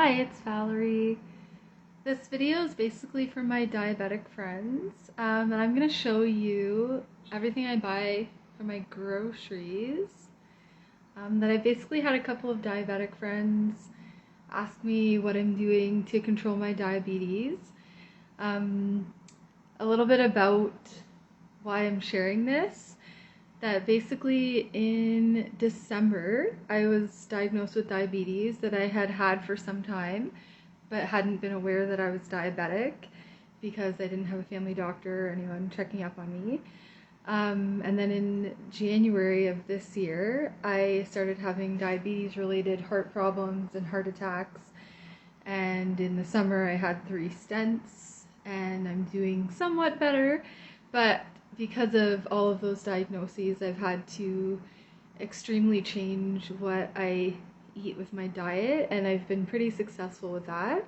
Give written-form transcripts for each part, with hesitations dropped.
Hi, it's Valerie. This video is basically for my diabetic friends, and I'm going to show you everything I buy for my groceries. That I basically had a couple of diabetic friends ask me what I'm doing to control my diabetes. A little bit about why I'm sharing this. That basically in December I was diagnosed with diabetes that I had had for some time, but hadn't been aware that I was diabetic because I didn't have a family doctor or anyone checking up on me. And then in January of this year, I started having diabetes-related heart problems and heart attacks. And in the summer, I had 3 stents, and I'm doing somewhat better. But because of all of those diagnoses, I've had to extremely change what I eat with my diet, and I've been pretty successful with that.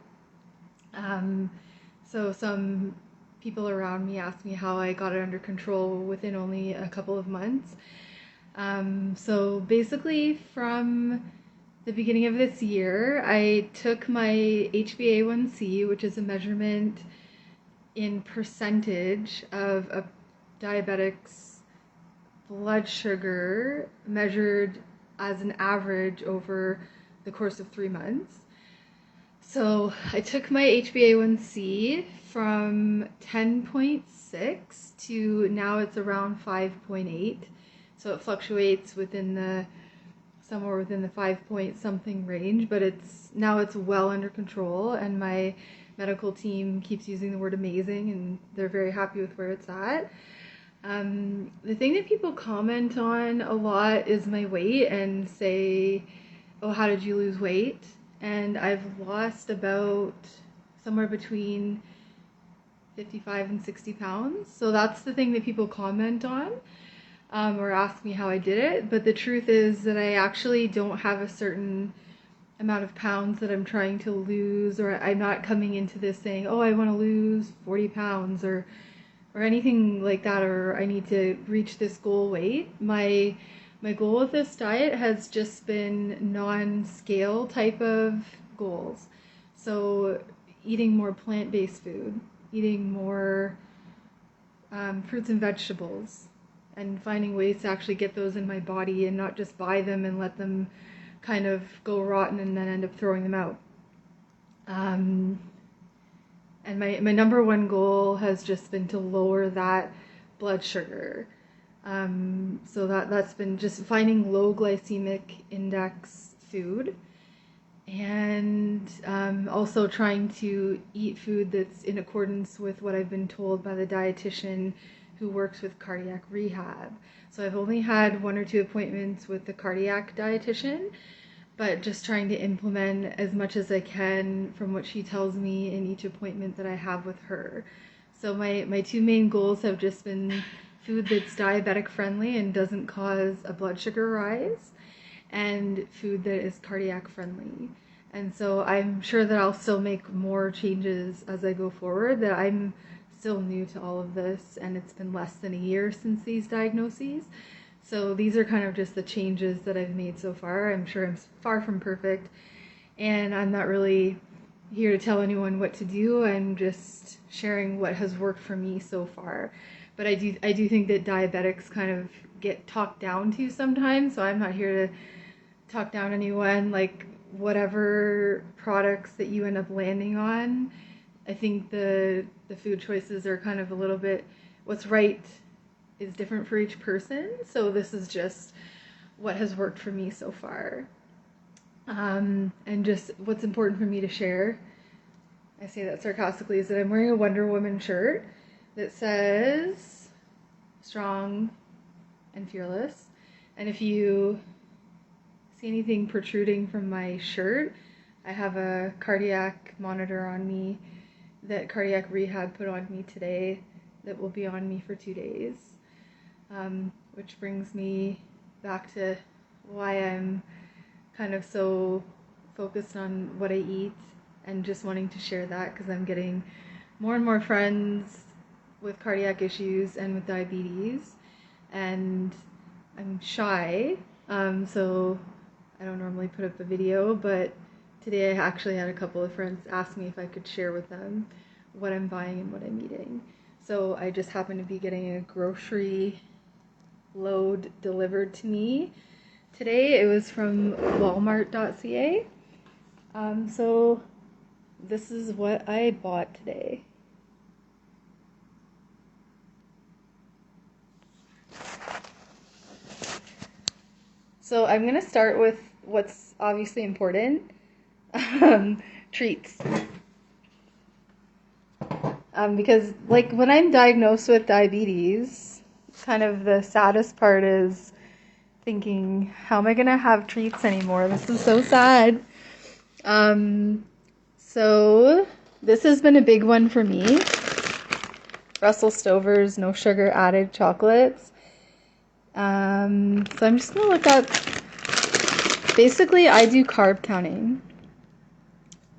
So some people around me asked me how I got it under control within only a couple of months. So basically from the beginning of this year, I took my HbA1c, which is a measurement in percentage of a diabetic's blood sugar measured as an average over the course of 3 months. So I took my HbA1c from 10.6 to now it's around 5.8. So it fluctuates somewhere within the 5 point something range, but it's well under control, and my medical team keeps using the word amazing, and they're very happy with where it's at. The thing that people comment on a lot is my weight and say, oh, how did you lose weight? And I've lost about somewhere between 55 and 60 pounds. So that's the thing that people comment on or ask me how I did it. But the truth is that I actually don't have a certain amount of pounds that I'm trying to lose, or I'm not coming into this saying, oh, I want to lose 40 pounds or anything like that, or I need to reach this goal weight. My goal with this diet has just been non-scale type of goals. So eating more plant-based food, eating more fruits and vegetables, and finding ways to actually get those in my body and not just buy them and let them kind of go rotten and then end up throwing them out. And my number one goal has just been to lower that blood sugar. So that's been just finding low glycemic index food, and also trying to eat food that's in accordance with what I've been told by the dietitian who works with cardiac rehab. So I've only had 1 or 2 appointments with the cardiac dietitian, but just trying to implement as much as I can from what she tells me in each appointment that I have with her. So my 2 main goals have just been food that's diabetic friendly and doesn't cause a blood sugar rise, and food that is cardiac friendly. And so I'm sure that I'll still make more changes as I go forward, that I'm still new to all of this, and it's been less than a year since these diagnoses. So these are kind of just the changes that I've made so far. I'm sure I'm far from perfect, and I'm not really here to tell anyone what to do. I'm just sharing what has worked for me so far. But I do think that diabetics kind of get talked down to sometimes, so I'm not here to talk down anyone. Like, whatever products that you end up landing on, I think the food choices are kind of a little bit, what's right is different for each person. So this is just what has worked for me so far. And just what's important for me to share, I say that sarcastically, is that I'm wearing a Wonder Woman shirt that says strong and fearless. And if you see anything protruding from my shirt, I have a cardiac monitor on me that cardiac rehab put on me today that will be on me for 2 days. Which brings me back to why I'm kind of so focused on what I eat and just wanting to share that, because I'm getting more and more friends with cardiac issues and with diabetes, and I'm shy, so I don't normally put up a video, but today I actually had a couple of friends ask me if I could share with them what I'm buying and what I'm eating. So I just happened to be getting a grocery load delivered to me today. It was from walmart.ca. So this is what I bought today. So I'm going to start with what's obviously important, treats. Because like when I'm diagnosed with diabetes, kind of the saddest part is thinking, how am I going to have treats anymore? This is so sad. So this has been a big one for me. Russell Stover's no sugar added chocolates. So I'm just going to look up, basically I do carb counting.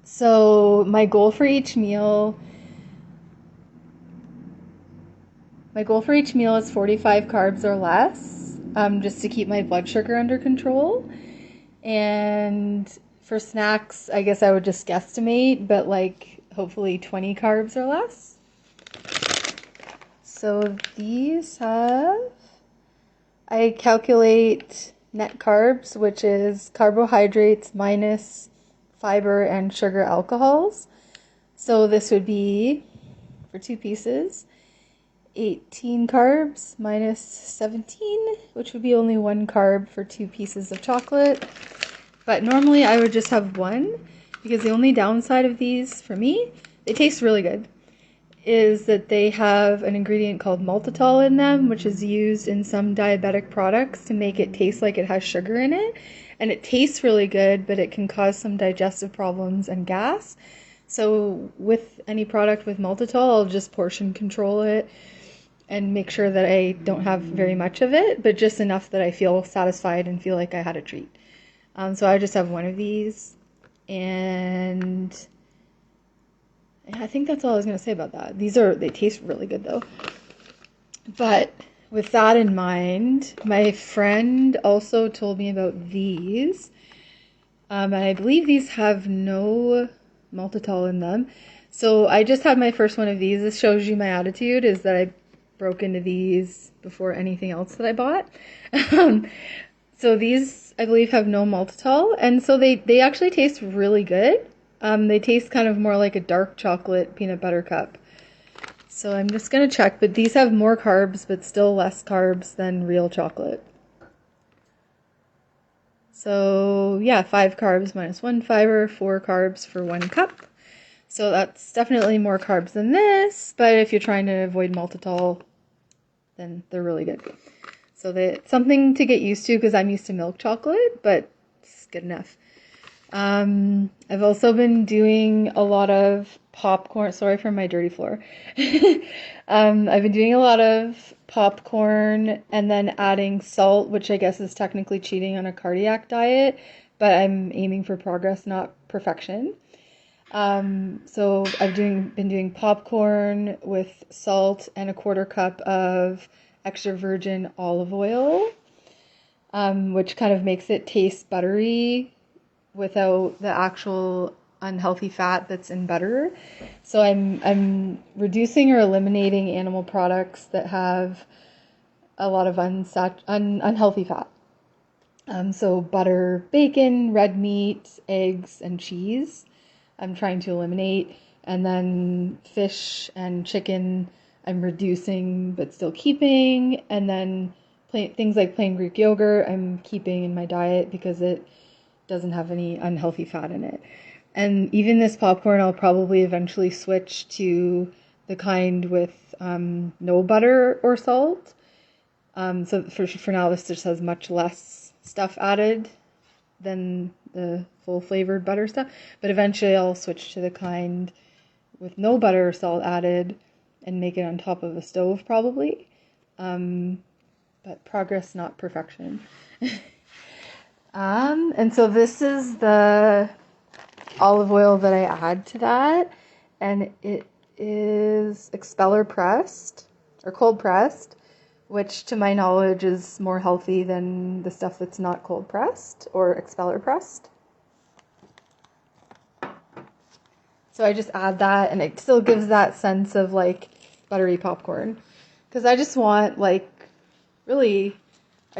So my goal for each meal is 45 carbs or less, just to keep my blood sugar under control. And for snacks, I guess I would just guesstimate, but like hopefully 20 carbs or less. So these I calculate net carbs, which is carbohydrates minus fiber and sugar alcohols. So this would be, for 2 pieces, 18 carbs minus 17, which would be only 1 carb for 2 pieces of chocolate. But normally I would just have 1, because the only downside of these, for me, they taste really good, is that they have an ingredient called maltitol in them, which is used in some diabetic products to make it taste like it has sugar in it. And it tastes really good, but it can cause some digestive problems and gas. So with any product with maltitol, I'll just portion control it and make sure that I don't have very much of it, but just enough that I feel satisfied and feel like I had a treat. So I just have 1 of these, and I think that's all I was going to say about that. They taste really good though. But with that in mind, my friend also told me about these. And I believe these have no maltitol in them. So I just had my first one of these. This shows you my attitude, is that I broke into these before anything else that I bought. So these, I believe, have no maltitol. And so they actually taste really good. They taste kind of more like a dark chocolate peanut butter cup. So I'm just going to check, but these have more carbs, but still less carbs than real chocolate. So yeah, 5 carbs minus 1 fiber, 4 carbs for 1 cup. So that's definitely more carbs than this, but if you're trying to avoid maltitol, then they're really good. So it's something to get used to, because I'm used to milk chocolate, but it's good enough. I've also been doing a lot of popcorn. Sorry for my dirty floor. I've been doing a lot of popcorn and then adding salt, which I guess is technically cheating on a cardiac diet, but I'm aiming for progress, not perfection. So I've been doing popcorn with salt and a 1/4 cup of extra virgin olive oil, which kind of makes it taste buttery without the actual unhealthy fat that's in butter. So I'm reducing or eliminating animal products that have a lot of unhealthy fat. So butter, bacon, red meat, eggs, and cheese I'm trying to eliminate. And then fish and chicken I'm reducing but still keeping. And then things like plain Greek yogurt I'm keeping in my diet because it doesn't have any unhealthy fat in it. And even this popcorn, I'll probably eventually switch to the kind with no butter or salt. So for now, this just has much less stuff added than the full flavored butter stuff. But eventually I'll switch to the kind with no butter or salt added and make it on top of a stove probably. But progress, not perfection. And so this is the olive oil that I add to that, and it is expeller pressed or cold pressed, which to my knowledge is more healthy than the stuff that's not cold pressed or expeller pressed. So I just add that, and it still gives that sense of like buttery popcorn. Because I just want I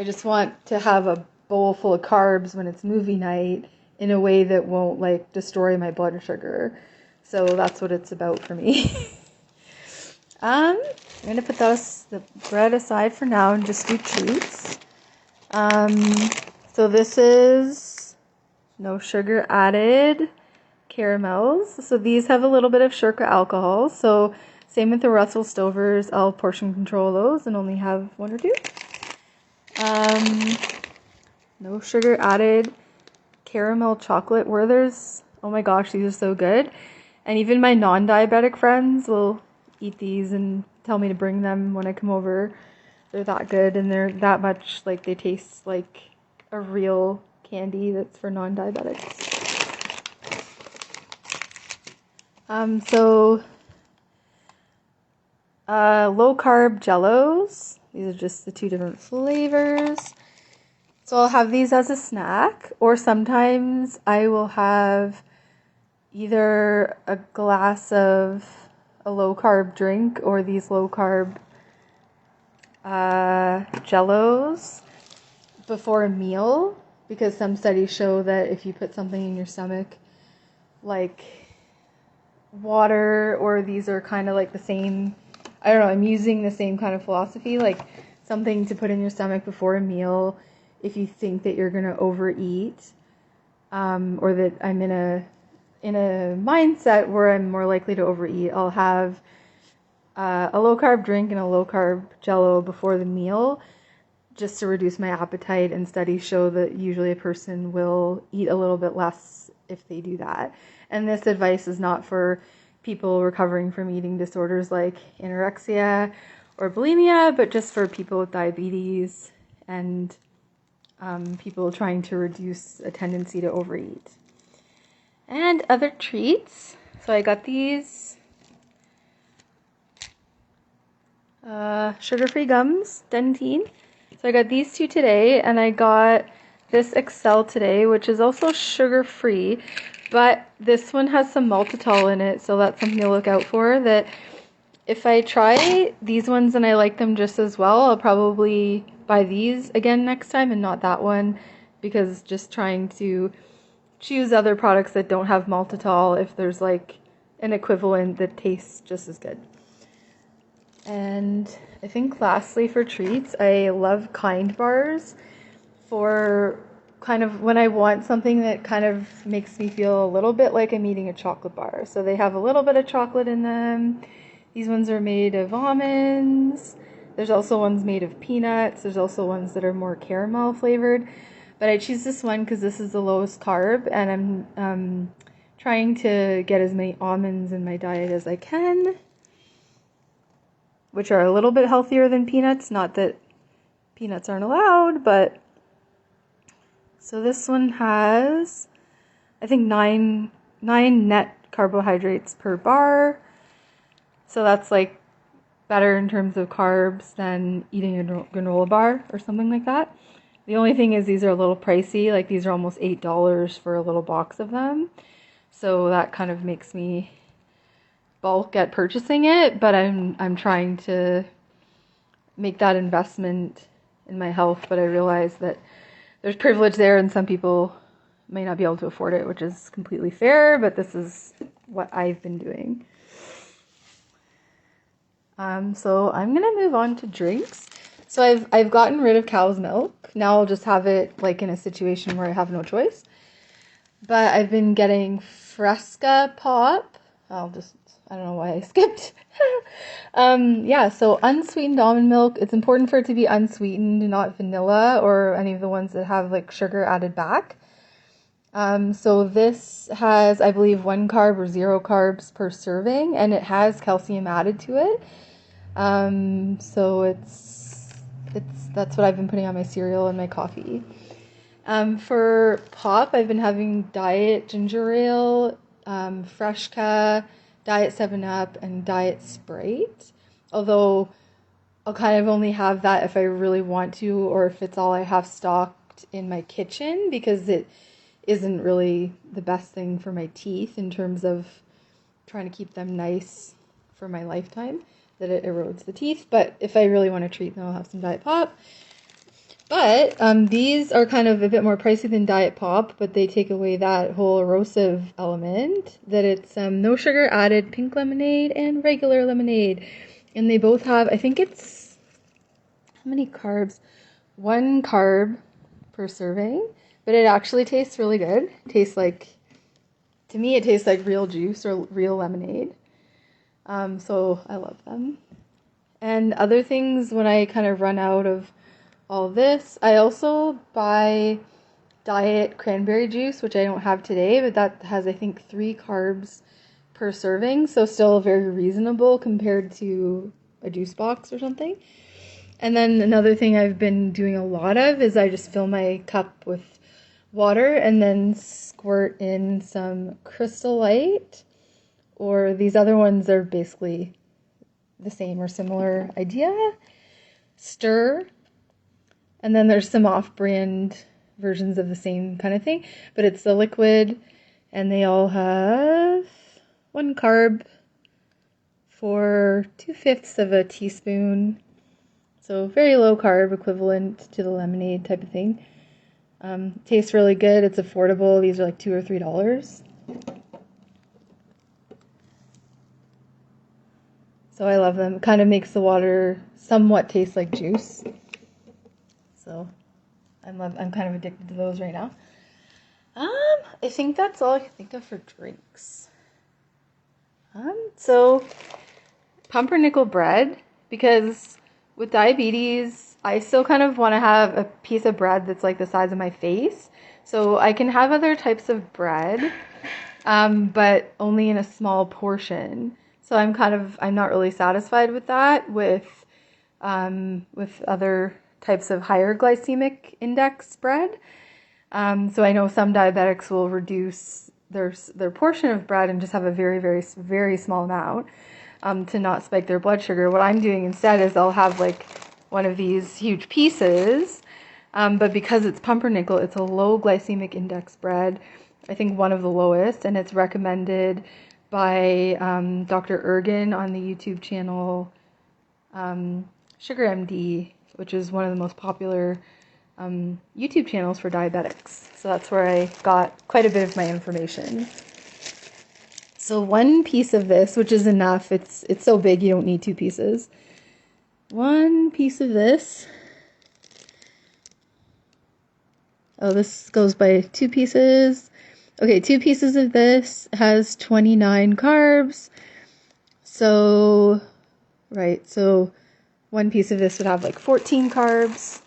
just want to have a bowl full of carbs when it's movie night in a way that won't like destroy my blood sugar. So that's what it's about for me. I'm going to put the bread aside for now and just do treats. So this is no sugar added caramels. So these have a little bit of sugar alcohol. So same with the Russell Stovers. I'll portion control those and only have 1 or 2. No sugar added caramel chocolate Werther's. Oh my gosh, these are so good. And even my non-diabetic friends will eat these and tell me to bring them when I come over. They're that good, and they're that much like they taste like a real candy that's for non-diabetics. Low carb jellos. These are just the 2 different flavors. So I'll have these as a snack, or sometimes I will have either a glass of a low carb drink or these low carb jellos before a meal, because some studies show that if you put something in your stomach like water, or these are kind of like the same, I don't know, I'm using the same kind of philosophy, like something to put in your stomach before a meal if you think that you're going to overeat, or that I'm in a mindset where I'm more likely to overeat. I'll have a low carb drink and a low carb jello before the meal just to reduce my appetite, and studies show that usually a person will eat a little bit less if they do that. And this advice is not for people recovering from eating disorders like anorexia or bulimia, but just for people with diabetes and people trying to reduce a tendency to overeat. And other treats. So I got these sugar-free gums, Dentine. So I got these 2 today, and I got this Excel today, which is also sugar-free, but this one has some maltitol in it, so that's something to look out for. That if I try these ones and I like them just as well, I'll probably buy these again next time and not that one, because just trying to choose other products that don't have maltitol if there's like an equivalent that tastes just as good. And I think lastly for treats, I love Kind bars for kind of when I want something that kind of makes me feel a little bit like I'm eating a chocolate bar. So they have a little bit of chocolate in them. These ones are made of almonds. There's also ones made of peanuts. There's also ones that are more caramel flavored. But I choose this one because this is the lowest carb, and I'm trying to get as many almonds in my diet as I can, which are a little bit healthier than peanuts. Not that peanuts aren't allowed, but so this one has, I think, nine net carbohydrates per bar. So that's like better in terms of carbs than eating a granola bar or something like that. The only thing is these are a little pricey. Like these are almost $8 for a little box of them. So that kind of makes me bulk at purchasing it, but I'm trying to make that investment in my health, but I realize that there's privilege there and some people may not be able to afford it, which is completely fair, but this is what I've been doing. So I'm gonna move on to drinks. So I've gotten rid of cow's milk. Now I'll just have it like in a situation where I have no choice. But I've been getting Fresca Pop. I don't know why I skipped. So unsweetened almond milk. It's important for it to be unsweetened, not vanilla or any of the ones that have like sugar added back. So this has, I believe, 1 carb or 0 carbs per serving, and it has calcium added to it. So that's what I've been putting on my cereal and my coffee. For pop, I've been having Diet Ginger Ale, Freshca, Diet 7-Up, and Diet Sprite. Although I'll kind of only have that if I really want to, or if it's all I have stocked in my kitchen, because it isn't really the best thing for my teeth in terms of trying to keep them nice for my lifetime, that it erodes the teeth. But if I really want to treat them, I'll have some Diet Pop. But these are kind of a bit more pricey than Diet Pop, but they take away that whole erosive element, that it's no sugar added pink lemonade and regular lemonade. And they both have, I think it's, how many carbs? 1 carb per serving, but it actually tastes really good. It tastes like, to me, it tastes like real juice or real lemonade. So I love them. And other things, when I kind of run out of all this, I also buy diet cranberry juice, which I don't have today, but that has, I think, 3 carbs per serving, so still very reasonable compared to a juice box or something. And then another thing I've been doing a lot of is I just fill my cup with water and then squirt in some Crystal Light, or these other ones are basically the same or similar idea. Stir. And then there's some off-brand versions of the same kind of thing, but it's the liquid, and they all have 1 carb for 2/5 of a teaspoon. So very low carb, equivalent to the lemonade type of thing. Tastes really good. It's affordable. These are like $2 or $3. So I love them. It kind of makes the water somewhat taste like juice. So I'm kind of addicted to those right now. I think that's all I can think of for drinks. So pumpernickel bread, because with diabetes, I still kind of want to have a piece of bread that's like the size of my face. So I can have other types of bread, but only in a small portion. So I'm not really satisfied with that with other types of higher glycemic index bread. So I know some diabetics will reduce their portion of bread and just have a very, very, very small amount to not spike their blood sugar. What I'm doing instead is I'll have like one of these huge pieces, but because it's pumpernickel, it's a low glycemic index bread. I think one of the lowest, and it's recommended by Dr. Ergin on the YouTube channel Sugar MD, which is one of the most popular YouTube channels for diabetics. So that's where I got quite a bit of my information. So 1 piece of this, which is enough, it's so big you don't need 2 pieces. 1 piece of this. Oh, this goes by 2 pieces. Okay, 2 pieces of this has 29 carbs. So, right, so 1 piece of this would have like 14 carbs.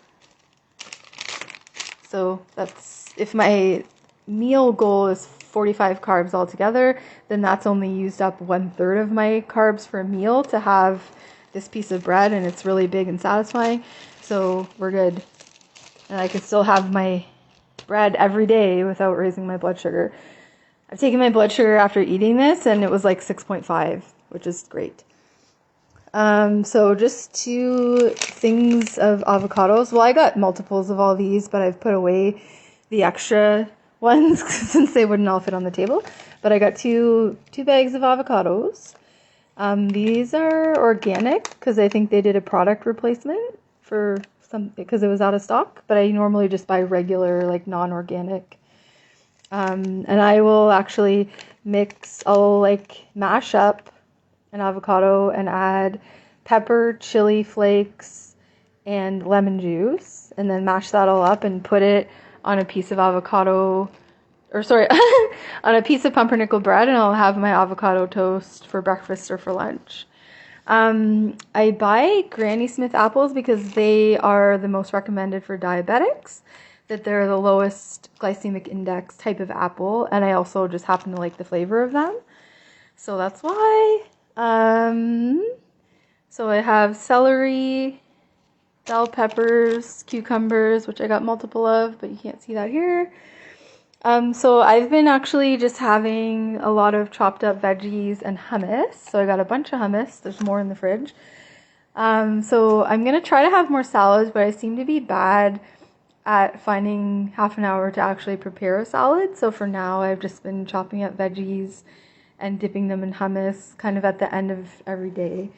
So that's, if my meal goal is 45 carbs altogether, then that's only used up 1/3 of my carbs for a meal to have this piece of bread, and it's really big and satisfying. So we're good. And I can still have my bread every day without raising my blood sugar. I've taken my blood sugar after eating this, and it was like 6.5, which is great. So just 2 things of avocados. Well, I got multiples of all these, but I've put away the extra ones since they wouldn't all fit on the table. But I got two bags of avocados. These are organic because I think they did a product replacement for some, because it was out of stock. But I normally just buy regular, like non-organic. And I will actually I'll like mash up an avocado and add pepper, chili flakes, and lemon juice, and then mash that all up and put it on a piece of on a piece of pumpernickel bread, and I'll have my avocado toast for breakfast or for lunch. I buy Granny Smith apples because they are the most recommended for diabetics, that they're the lowest glycemic index type of apple, and I also just happen to like the flavor of them. So that's why. So I have celery, bell peppers, cucumbers, which I got multiple of, but you can't see that here. So I've been actually just having a lot of chopped up veggies and hummus. So I got a bunch of hummus. There's more in the fridge. So I'm going to try to have more salads, but I seem to be bad at finding half an hour to actually prepare a salad. So for now, I've just been chopping up veggies and dipping them in hummus kind of at the end of every day,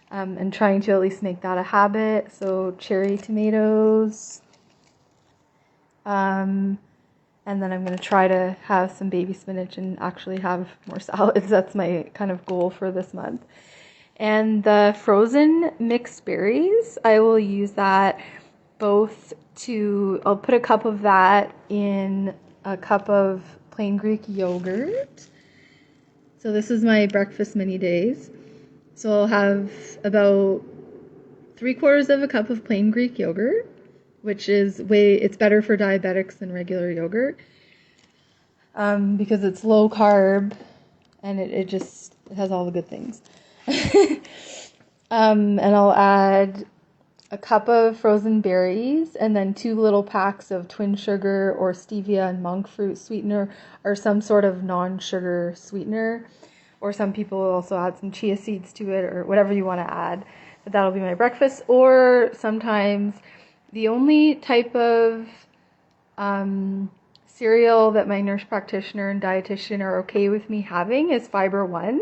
and trying to at least make that a habit. So cherry tomatoes, and then I'm going to try to have some baby spinach and actually have more salads. That's my kind of goal for this month. And the frozen mixed berries, I will use that both I'll put a cup of that in a cup of plain Greek yogurt. So this is my breakfast mini days. So I'll have about 3/4 of a cup of plain Greek yogurt, which is it's better for diabetics than regular yogurt, because it's low carb and it has all the good things. And I'll add a cup of frozen berries, and then 2 little packs of twin sugar or stevia and monk fruit sweetener, or some sort of non-sugar sweetener. Or some people will also add some chia seeds to it, or whatever you want to add. But that'll be my breakfast. Or sometimes the only type of cereal that my nurse practitioner and dietitian are okay with me having is Fiber One.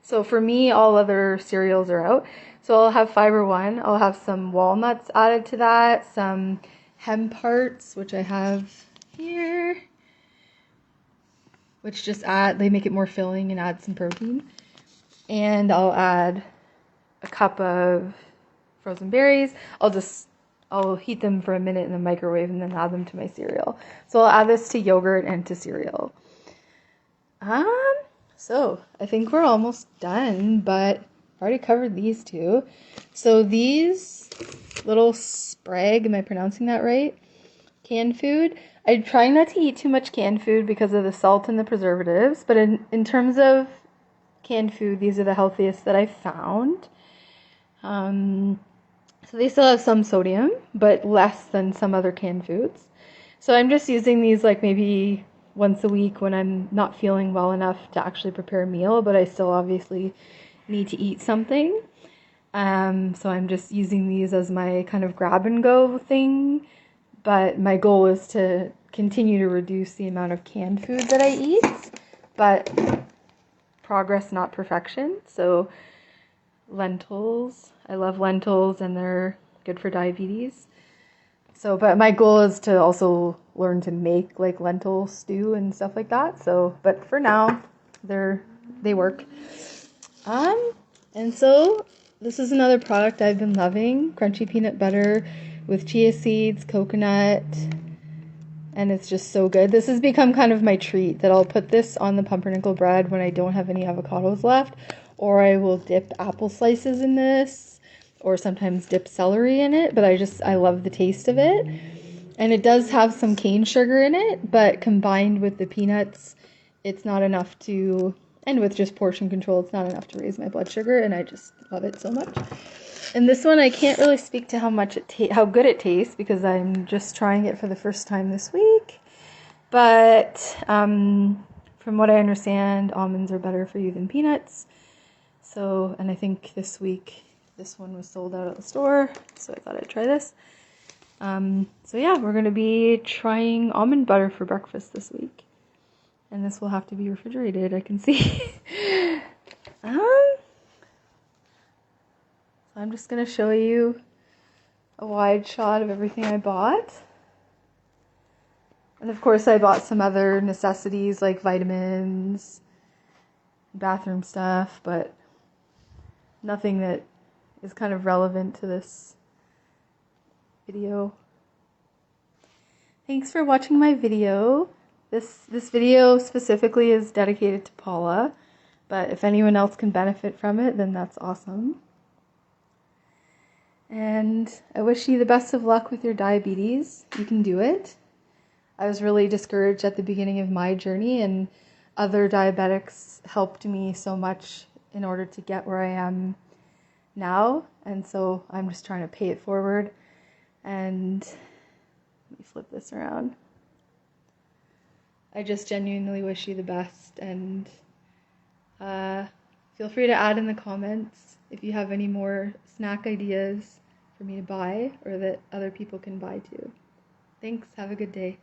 So for me, all other cereals are out. So I'll have Fiber One. I'll have some walnuts added to that, some hemp hearts, which I have here, which they make it more filling and add some protein. And I'll add a cup of frozen berries. I'll heat them for a minute in the microwave and then add them to my cereal. So I'll add this to yogurt and to cereal. So I think we're almost done, but I've already covered these two. So these little Sprague, am I pronouncing that right? Canned food. I try not to eat too much canned food because of the salt and the preservatives, but in terms of canned food, these are the healthiest that I've found. So they still have some sodium, but less than some other canned foods. So I'm just using these like maybe once a week when I'm not feeling well enough to actually prepare a meal, but I still obviously need to eat something. So I'm just using these as my kind of grab and go thing. But my goal is to continue to reduce the amount of canned food that I eat, but progress, not perfection. So lentils, I love lentils and they're good for diabetes. So, but my goal is to also learn to make like lentil stew and stuff like that. So, but for now, they work. And so this is another product I've been loving, crunchy peanut butter with chia seeds, coconut, and it's just so good. This has become kind of my treat, that I'll put this on the pumpernickel bread when I don't have any avocados left, or I will dip apple slices in this, or sometimes dip celery in it, but I love the taste of it. And it does have some cane sugar in it, but combined with the peanuts, it's not enough to, and with just portion control, it's not enough to raise my blood sugar, and I just love it so much. And this one, I can't really speak to how good it tastes, because I'm just trying it for the first time this week. But from what I understand, almonds are better for you than peanuts. So, and I think this week, this one was sold out at the store, so I thought I'd try this. So yeah, we're going to be trying almond butter for breakfast this week. And this will have to be refrigerated, I can see. I'm just going to show you a wide shot of everything I bought. And of course I bought some other necessities like vitamins, bathroom stuff, but nothing that is kind of relevant to this video. Thanks for watching my video. This video specifically is dedicated to Paula, but if anyone else can benefit from it, then that's awesome. And I wish you the best of luck with your diabetes. You can do it. I was really discouraged at the beginning of my journey, and other diabetics helped me so much in order to get where I am now. And so I'm just trying to pay it forward. And let me flip this around. I just genuinely wish you the best, and feel free to add in the comments if you have any more snack ideas for me to buy or that other people can buy too. Thanks, have a good day.